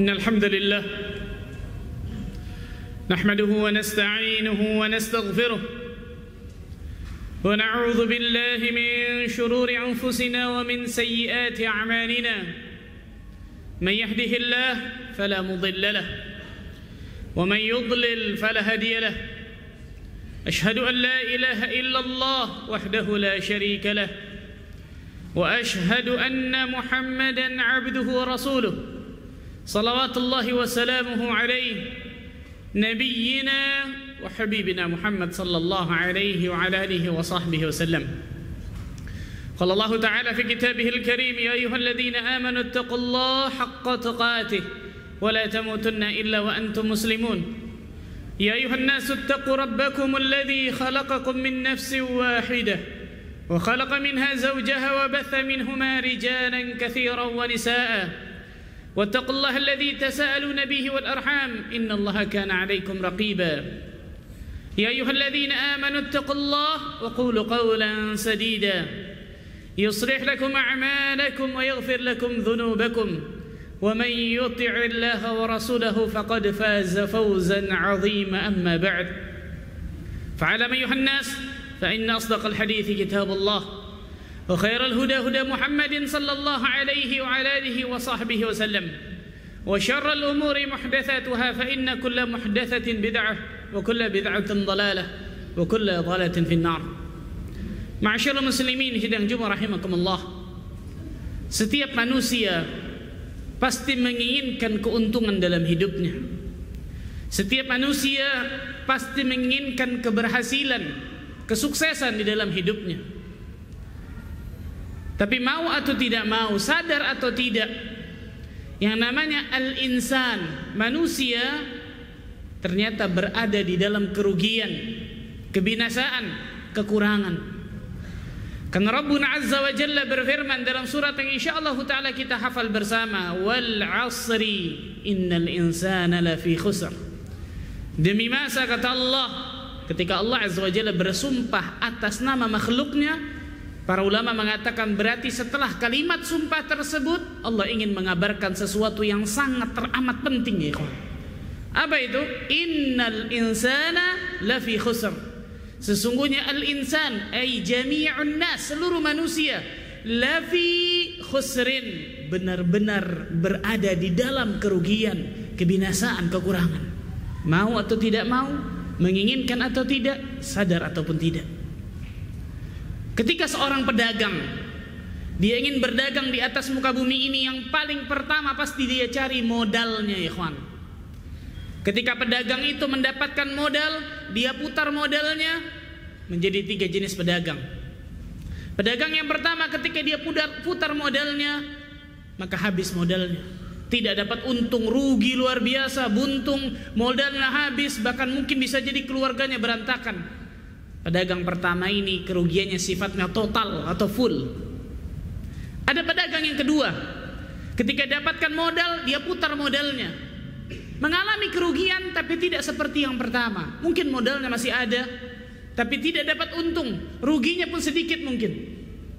Innal hamdalillah nahmaduhu wa nasta'inuhu wa nastaghfiruh wa na'udzu billahi min shururi anfusina wa min sayyiati a'malina man yahdihillahu fala mudilla lahu wa man yudlil fala hadiya lahu ashhadu an la ilaha illallah wahdahu la sharika lahu wa ashhadu anna muhammadan 'abduhu wa rasuluhu salawatullahi wa salamuhu alaihi nabiyyina wa habibina Muhammad sallallahu alaihi wa ala alihi wa sahbihi wa sallam. Qala Allah ta'ala fi kitabihil karim, ya ayyuhalladzina amanu ittaqullaha haqqa tuqatih wa la tamutunna illa wa antum muslimun. Ya ayyuhan nasu ittaqu rabbakum alladzi khalaqakum min nafsin wahidah wa khalaqa minha zawjaha wa batha minhuma rijalan katsiran wa nisaa'a. واتقوا الله الذي تساءلون به والأرحام إن الله كان عليكم رقيبا يا أيها الذين آمنوا اتقوا الله وقولوا قولا سديدا يصلح لكم أعمالكم ويغفر لكم ذنوبكم ومن يطع الله ورسوله فقد فاز فوزا عظيما أما بعد فاعلم أيها الناس فإن أصدق الحديث كتاب الله وخير الهدى هدى محمد صلى الله عليه وعلى آله وصحبه وسلم وشر الأمور محدثاتها فإن كل محدثة بدعة وكل بدعة ضلالة وكل ضلالة في النار. معاشر المسلمين sidang Jumat rahimakumullah. Setiap manusia pasti menginginkan keuntungan dalam hidupnya. Setiap manusia pasti menginginkan keberhasilan, kesuksesan di dalam hidupnya. Tapi mau atau tidak mau, sadar atau tidak, yang namanya al-insan, manusia, ternyata berada di dalam kerugian, kebinasaan, kekurangan. Karena Rabbuna Azza wa Jalla berfirman dalam surat yang insyaallah ta'ala kita hafal bersama, wal asri innal insana lafi khusr. Demi masa, kata Allah, ketika Allah Azza wa Jalla bersumpah atas nama makhluknya, para ulama mengatakan berarti setelah kalimat sumpah tersebut Allah ingin mengabarkan sesuatu yang sangat teramat penting, ya ikhwan. Apa itu? Innal insana lafi khusr. Sesungguhnya al-insan ay jami'un nas, seluruh manusia, lafi khusrin, benar-benar berada di dalam kerugian, kebinasaan, kekurangan. Mau atau tidak mau, menginginkan atau tidak, sadar ataupun tidak. Ketika seorang pedagang dia ingin berdagang di atas muka bumi ini, yang paling pertama pasti dia cari modalnya, ya ikhwan. Ketika pedagang itu mendapatkan modal, dia putar modalnya menjadi 3 jenis pedagang. Pedagang yang pertama, ketika dia putar modalnya, maka habis modalnya, tidak dapat untung, rugi luar biasa, buntung, modalnya habis, bahkan mungkin bisa jadi keluarganya berantakan. Pedagang pertama ini kerugiannya sifatnya total atau full. Ada pedagang yang kedua, ketika dapatkan modal, dia putar modalnya, mengalami kerugian tapi tidak seperti yang pertama. Mungkin modalnya masih ada, tapi tidak dapat untung, ruginya pun sedikit mungkin,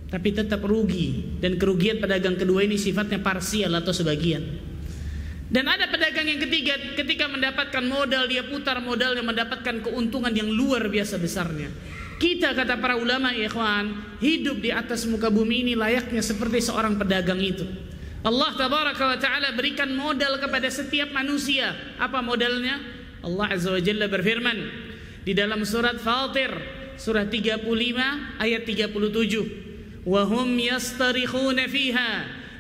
tapi tetap rugi. Dan kerugian pedagang kedua ini sifatnya parsial atau sebagian. Dan ada pedagang yang ketiga, ketika mendapatkan modal, dia putar modalnya, mendapatkan keuntungan yang luar biasa besarnya. Kita, kata para ulama, ya ikhwan, hidup di atas muka bumi ini layaknya seperti seorang pedagang itu. Allah tabaraka wa ta'ala berikan modal kepada setiap manusia. Apa modalnya? Allah azza wa jalla berfirman di dalam surat Fatir, surah 35 ayat 37, wa hum yastarikhuna fiha,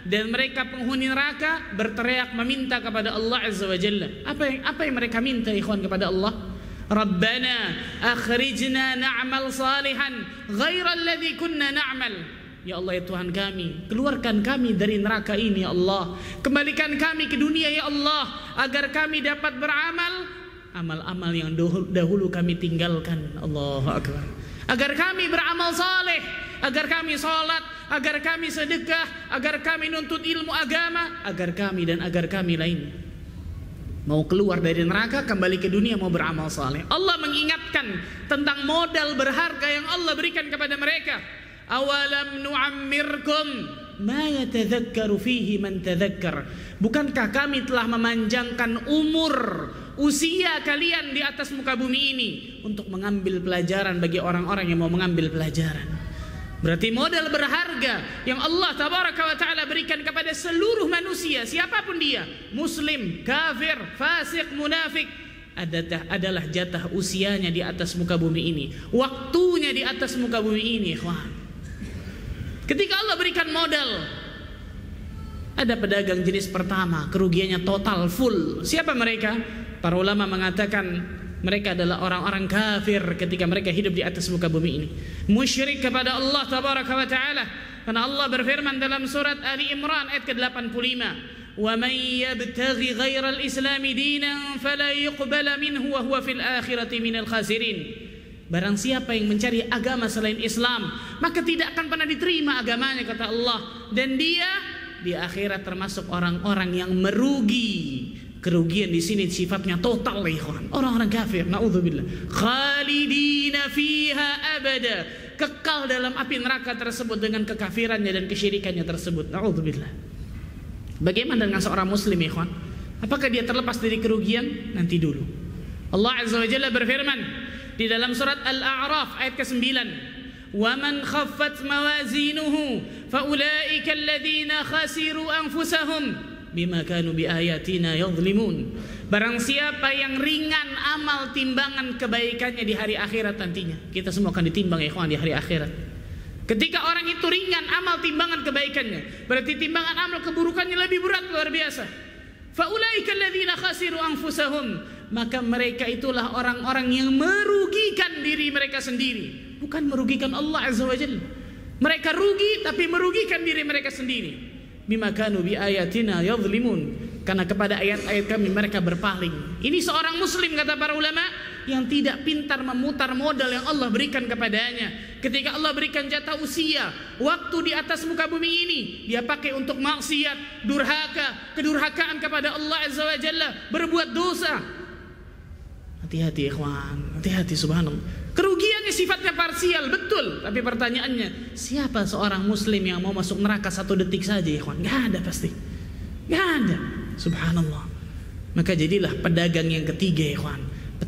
dan mereka penghuni neraka berteriak meminta kepada Allah Azza wa Jalla. Apa yang mereka minta, ikhwan, kepada Allah? Rabbana akhrijna na'mal salihan ghaira alladhi kunna na'mal. Ya Allah, ya Tuhan kami, keluarkan kami dari neraka ini, ya Allah. Kembalikan kami ke dunia, ya Allah, agar kami dapat beramal amal-amal yang dahulu kami tinggalkan. Allahu akbar. Agar kami beramal saleh, agar kami sholat, agar kami sedekah, agar kami nuntut ilmu agama, agar kami dan agar kami lainnya mau keluar dari neraka, kembali ke dunia, mau beramal saleh. Allah mengingatkan tentang modal berharga yang Allah berikan kepada mereka. Awalam nu'ammirkum ma yatadhakkaru fihi man tadhakkar. bukankah kami telah memanjangkan umur usia kalian di atas muka bumi ini untuk mengambil pelajaran bagi orang-orang yang mau mengambil pelajaran. Berarti modal berharga yang Allah tabaraka wa ta'ala berikan kepada seluruh manusia, siapapun dia, muslim, kafir, fasik, munafik, adalah jatah usianya di atas muka bumi ini, waktunya di atas muka bumi ini. Ketika Allah berikan modal, ada pedagang jenis pertama, kerugiannya total full. Siapa mereka? Para ulama mengatakan mereka adalah orang-orang kafir ketika mereka hidup di atas muka bumi ini, musyrik kepada Allah tabaraka wa ta'ala. Karena Allah berfirman dalam surat Ali Imran ayat ke-85, "Wa man yabtaghi ghairal islami dinan fala yuqbala minhu wa huwa fil akhirati minal khasirin." Barang siapa yang mencari agama selain Islam, maka tidak akan pernah diterima agamanya, kata Allah, dan dia di akhirat termasuk orang-orang yang merugi. Kerugian di sini sifatnya total, ikhwan. Orang-orang kafir, naudzubillah, khalidina fiha abada, kekal dalam api neraka tersebut dengan kekafirannya dan kesyirikannya tersebut, naudzubillah. Bagaimana dengan seorang muslim, ikhwan? Apakah dia terlepas dari kerugian? Nanti dulu. Allah azza wa jalla berfirman di dalam surat Al-A'raf ayat ke-9, "Wa man khaffat mawazinuhu fa ulaika alladziina khasiru anfusahum bima kanu biayatina yadhlimun." Barang siapa yang ringan amal timbangan kebaikannya di hari akhirat nantinya. Kita semua akan ditimbang, ya ikhwan, di hari akhirat. Ketika orang itu ringan amal timbangan kebaikannya, berarti timbangan amal keburukannya lebih berat, luar biasa. Fa ulaika alladziina khasiru anfusahum, maka mereka itulah orang-orang yang merugikan diri mereka sendiri, bukan merugikan Allah azza wa jalla. Mereka rugi tapi merugikan diri mereka sendiri. Bima kanu bi ayatina yadhlimun, karena kepada ayat-ayat kami mereka berpaling. Ini seorang muslim, kata para ulama, yang tidak pintar memutar modal yang Allah berikan kepadanya. Ketika Allah berikan jatah usia, waktu di atas muka bumi ini, dia pakai untuk maksiat, durhaka, kedurhakaan kepada Allah azza wa jalla, berbuat dosa. Hati-hati ikhwan, hati-hati, subhanallah. Kerugiannya sifatnya parsial, betul. Tapi pertanyaannya, siapa seorang muslim yang mau masuk neraka 1 detik saja, ikhwan? Gak ada pasti. Gak ada. Subhanallah. Maka jadilah pedagang yang ketiga, ikhwan.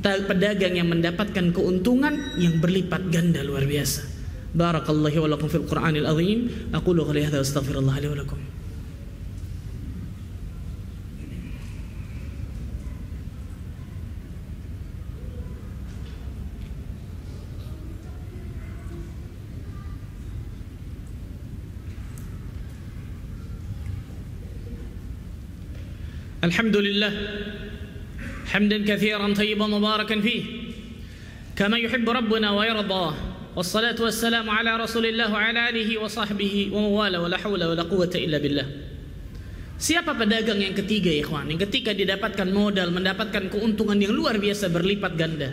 Pedagang yang mendapatkan keuntungan yang berlipat ganda, luar biasa. Barakallahu wa lakum fil Qur'anil azim. Aqulu qali hadza wa astaghfirullah li wa lakum. الحمد لله حمدا كثيرا طيبا مباركا فيه كما يحب ربنا ويرضى والصلاة والسلام على رسول الله وعلى آله وصحبه ومواله ولا حول ولا قوة إلا بالله. Siapa pedagang yang ketiga, ikhwan, yang ketika didapatkan modal, mendapatkan keuntungan yang luar biasa berlipat ganda?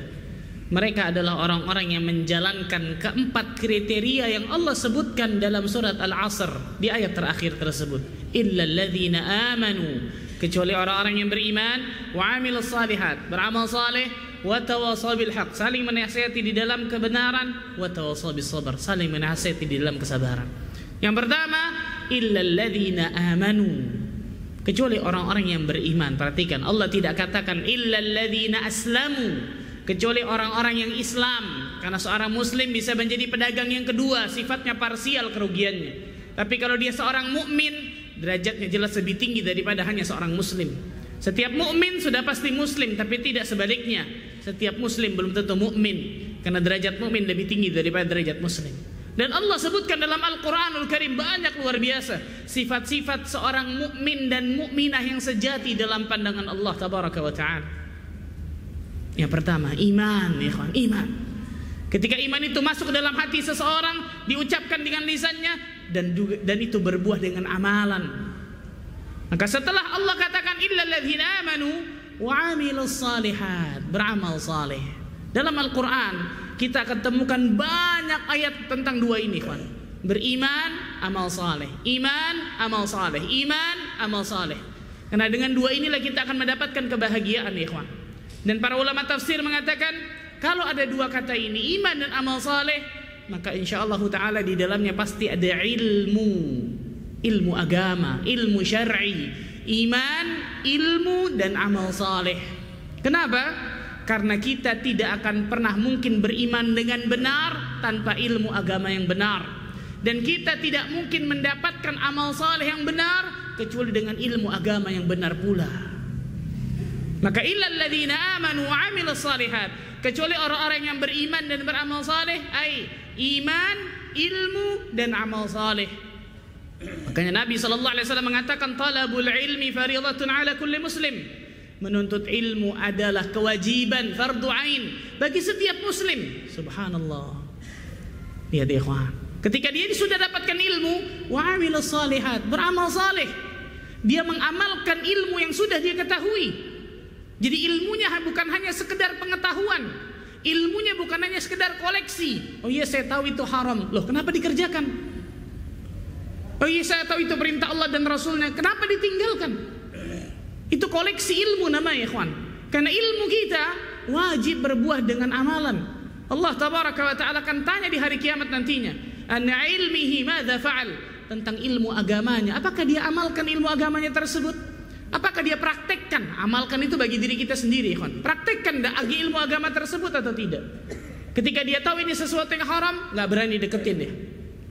Mereka adalah orang-orang yang menjalankan keempat kriteria yang Allah sebutkan dalam surat Al-Asr di ayat terakhir tersebut. Illal ladzina amanu, kecuali orang-orang yang beriman, wa amilus salihat, beramal saleh, wa tawasaw bil haq, saling menasihati di dalam kebenaran, wa tawasaw bis sabr, saling menasihati di dalam kesabaran. Yang pertama, illal ladzina amanu, kecuali orang-orang yang beriman. Perhatikan, Allah tidak katakan illal ladzina aslamu, kecuali orang-orang yang Islam, karena seorang muslim bisa menjadi pedagang yang kedua, sifatnya parsial kerugiannya. Tapi kalau dia seorang mukmin, derajatnya jelas lebih tinggi daripada hanya seorang muslim. Setiap mukmin sudah pasti muslim, tapi tidak sebaliknya. Setiap muslim belum tentu mukmin, karena derajat mukmin lebih tinggi daripada derajat muslim. Dan Allah sebutkan dalam Al-Quranul Karim banyak, luar biasa, sifat-sifat seorang mukmin dan mukminah yang sejati dalam pandangan Allah tabaraka wa ta'ala. Yang pertama, iman, ikhwan, iman. Ketika iman itu masuk ke dalam hati seseorang, diucapkan dengan lisannya, dan itu berbuah dengan amalan. Maka setelah Allah katakan illal ladzina amanu wa amilus salihat, beramal saleh. Dalam Al-Quran kita akan temukan banyak ayat tentang dua ini, ikhwan. Beriman, amal saleh. Iman, amal saleh. Iman, amal saleh. Karena dengan dua inilah kita akan mendapatkan kebahagiaan, ikhwan. Dan para ulama tafsir mengatakan, kalau ada dua kata ini, iman dan amal saleh, maka insyaallah ta'ala di dalamnya pasti ada ilmu agama, ilmu syar'i iman, ilmu, dan amal saleh. Kenapa? Karena kita tidak akan pernah mungkin beriman dengan benar tanpa ilmu agama yang benar, dan kita tidak mungkin mendapatkan amal saleh yang benar kecuali dengan ilmu agama yang benar pula. Maka illal ladzina amanu wa 'amilus shalihat, kecuali orang-orang yang beriman dan beramal saleh, ai iman, ilmu, dan amal saleh. Makanya Nabi SAW mengatakan talabul ilmi fariidatun ala kulli muslim. Menuntut ilmu adalah kewajiban fardu ain bagi setiap muslim. Subhanallah. Lihat ya ikhwan, ketika dia sudah dapatkan ilmu, wa amilus shalihat, beramal saleh, dia mengamalkan ilmu yang sudah dia ketahui. Jadi ilmunya bukan hanya sekedar pengetahuan, ilmunya bukan hanya sekedar koleksi. Oh iya, saya tahu itu haram. Loh, kenapa dikerjakan? Oh iya, saya tahu itu perintah Allah dan Rasulnya, kenapa ditinggalkan? Itu koleksi ilmu namanya, ikhwan. Karena ilmu kita wajib berbuah dengan amalan. Allah tabaraka wa ta'ala akan tanya di hari kiamat nantinya, an ilmihi madza fa'al, tentang ilmu agamanya. Apakah dia amalkan ilmu agamanya tersebut? Apakah dia praktekkan? Amalkan itu bagi diri kita sendiri, ikhwan. Praktekkan lagi ilmu agama tersebut atau tidak? Ketika dia tahu ini sesuatu yang haram, nggak berani deketin dia.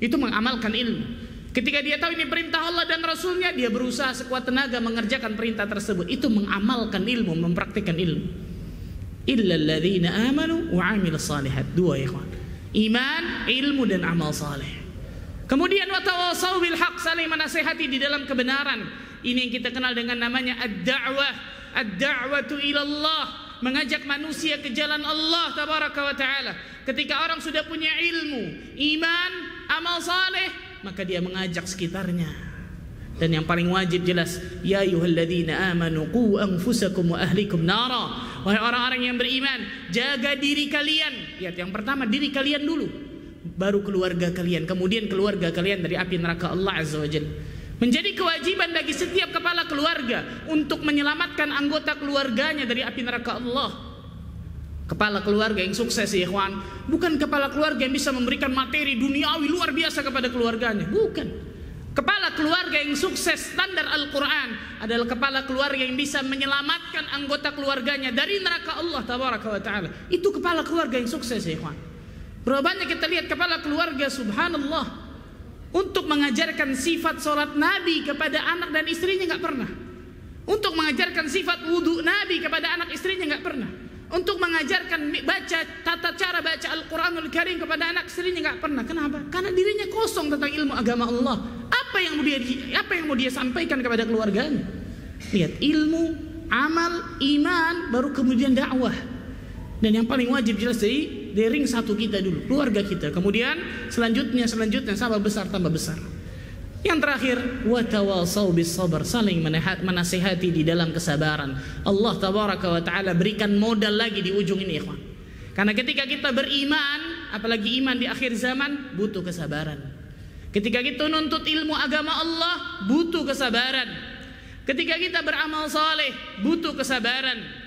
Itu mengamalkan ilmu. Ketika dia tahu ini perintah Allah dan Rasulnya, dia berusaha sekuat tenaga mengerjakan perintah tersebut. Itu mengamalkan ilmu, mempraktikkan ilmu. Illal ladzina amanu wa 'amilus shalihat. Dua, ya ikhwan. Iman, ilmu, dan amal saleh. Kemudian wa tawassaw bil haq, saling menasihati di dalam kebenaran. Ini yang kita kenal dengan namanya ad-da'wah. Ad-da'watu ila Allah, mengajak manusia ke jalan Allah tabaraka wa ta'ala. Ketika orang sudah punya ilmu, iman, amal saleh, maka dia mengajak sekitarnya. Dan yang paling wajib jelas, ya ayyuhalladzina amanu qu anfusakum wa ahlikum nara. Wahai orang-orang yang beriman, jaga diri kalian. Lihat, yang pertama diri kalian dulu, baru keluarga kalian, kemudian keluarga kalian dari api neraka Allah azza wajalla. Menjadi kewajiban bagi setiap kepala keluarga untuk menyelamatkan anggota keluarganya dari api neraka Allah. Kepala keluarga yang sukses, ya ikhwan, bukan kepala keluarga yang bisa memberikan materi duniawi luar biasa kepada keluarganya. Bukan. Kepala keluarga yang sukses standar Al-Quran adalah kepala keluarga yang bisa menyelamatkan anggota keluarganya dari neraka Allah tabaraka wa ta'ala. Itu kepala keluarga yang sukses, ya ikhwan. Berapa banyak kita lihat kepala keluarga, subhanallah, untuk mengajarkan sifat sholat Nabi kepada anak dan istrinya nggak pernah. Untuk mengajarkan sifat wudhu Nabi kepada anak istrinya nggak pernah. Untuk mengajarkan tata cara baca Al-Quranul Karim kepada anak istrinya nggak pernah. Kenapa? Karena dirinya kosong tentang ilmu agama Allah. Apa yang mau dia sampaikan kepada keluarganya? Lihat, ilmu, amal, iman, baru kemudian dakwah. Dan yang paling wajib jelas dari ring satu kita dulu, keluarga kita. Kemudian selanjutnya tambah besar. Yang terakhir, wa tawassaw bis sabr, saling menasihati di dalam kesabaran. Allah tabaraka wa taala berikan modal lagi di ujung ini, ikhwan. Karena ketika kita beriman, apalagi iman di akhir zaman, butuh kesabaran. Ketika kita nuntut ilmu agama Allah, butuh kesabaran. Ketika kita beramal saleh, butuh kesabaran.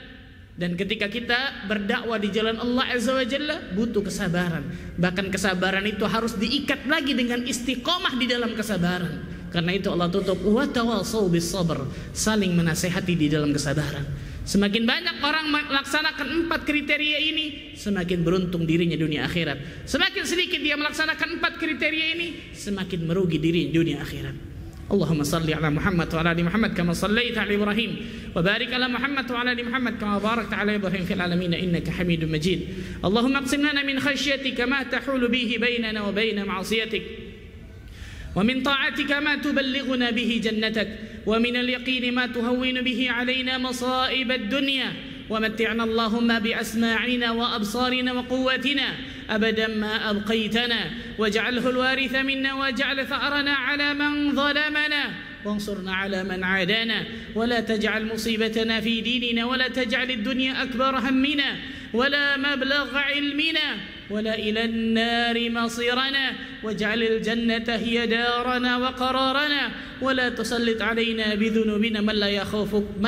Dan ketika kita berdakwah di jalan Allah azza wa jalla, butuh kesabaran. Bahkan kesabaran itu harus diikat lagi dengan istiqomah di dalam kesabaran. Karena itu Allah tutup wa tawassaw bis sabr, saling menasihati di dalam kesabaran. Semakin banyak orang melaksanakan 4 kriteria ini, semakin beruntung dirinya dunia akhirat. Semakin sedikit dia melaksanakan 4 kriteria ini, semakin merugi diri dunia akhirat. Allahumma salli ala Muhammad wa ala ali Muhammad kama sallaita ala Ibrahim wa barik ala Muhammad wa ala ali Muhammad kama barakta ala Ibrahim fil alamin innaka Hamidum Majid. Allahumma aqsim lana min khashyatika ma tahulu bihi bainana wa bain ma'siyatik wa min ta'atika ma tuballighuna bihi jannatak wa min al-yaqini ma tuhawwinu bihi alaina masa'ib ad-dunya ومتعنا اللهم بأسماعنا وأبصارنا وقواتنا أبدا ما أبقيتنا واجعله الوارث منا واجعل ثأرنا على من ظلمنا وانصرنا على من عادانا ولا تجعل مصيبتنا في ديننا ولا تجعل الدنيا أكبر همنا ولا مبلغ علمنا ولا إلى النار مصيرنا، واجعل الجنة هي دارنا وقرارنا، ولا تسلط علينا بذنوبنا من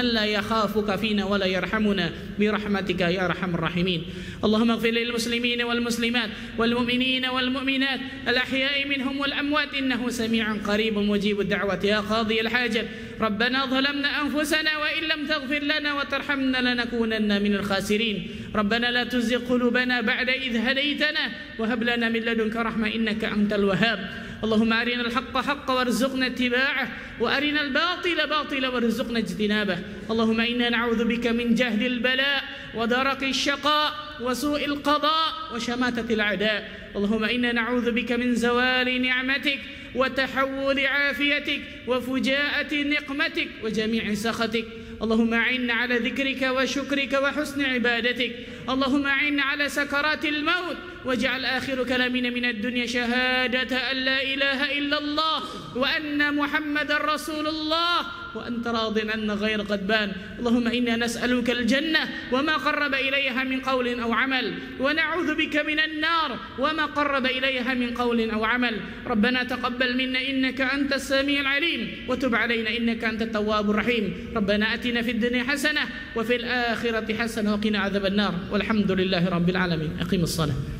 لا يخافك فينا ولا يرحمنا برحمتك يا أرحم الراحمين. اللهم اغفر للمسلمين والمسلمات والمؤمنين والمؤمنات الأحياء منهم والأموات، إنه سميع قريب مجيب الدعوة يا قاضي الحاجة. ربنا ظلمنا أنفسنا وإن لم تغفر لنا وترحمنا لنكونن من الخاسرين. ربنا لا تزغ قلوبنا بعد إذ هديتنا وهب لنا من لدنك رحمة إنك أنت الوهاب. اللهم أرنا الحق حقا وارزقنا اتباعه، وأرنا الباطل باطلا وارزقنا اجتنابه. اللهم إنا نعوذ بك من جهد البلاء ودرك الشقاء وسوء القضاء وشماتة الأعداء. اللهم إنا نعوذ بك من زوال نعمتك وتحول عافيتك وفجاءة نقمتك وجميع سخطك. اللهم أعنا على ذكرك وشكرك وحسن عبادتك. اللهم أعنا على سكرات الموت، واجعل آخر كلامنا من الدنيا شهادة أن لا إله إلا الله وأن محمد رسول الله وأنت راض عنا غير غضبان. اللهم إنا نسألك الجنة وما قرب إليها من قول أو عمل، ونعوذ بك من النار وما قرب إليها من قول أو عمل. ربنا تقبل منا إنك أنت السميع العليم، وتب علينا إنك أنت التواب الرحيم. ربنا آتنا في الدنيا حسنة وفي الآخرة حسنة وقنا عذاب النار، والحمد لله رب العالمين. أقيم الصلاة.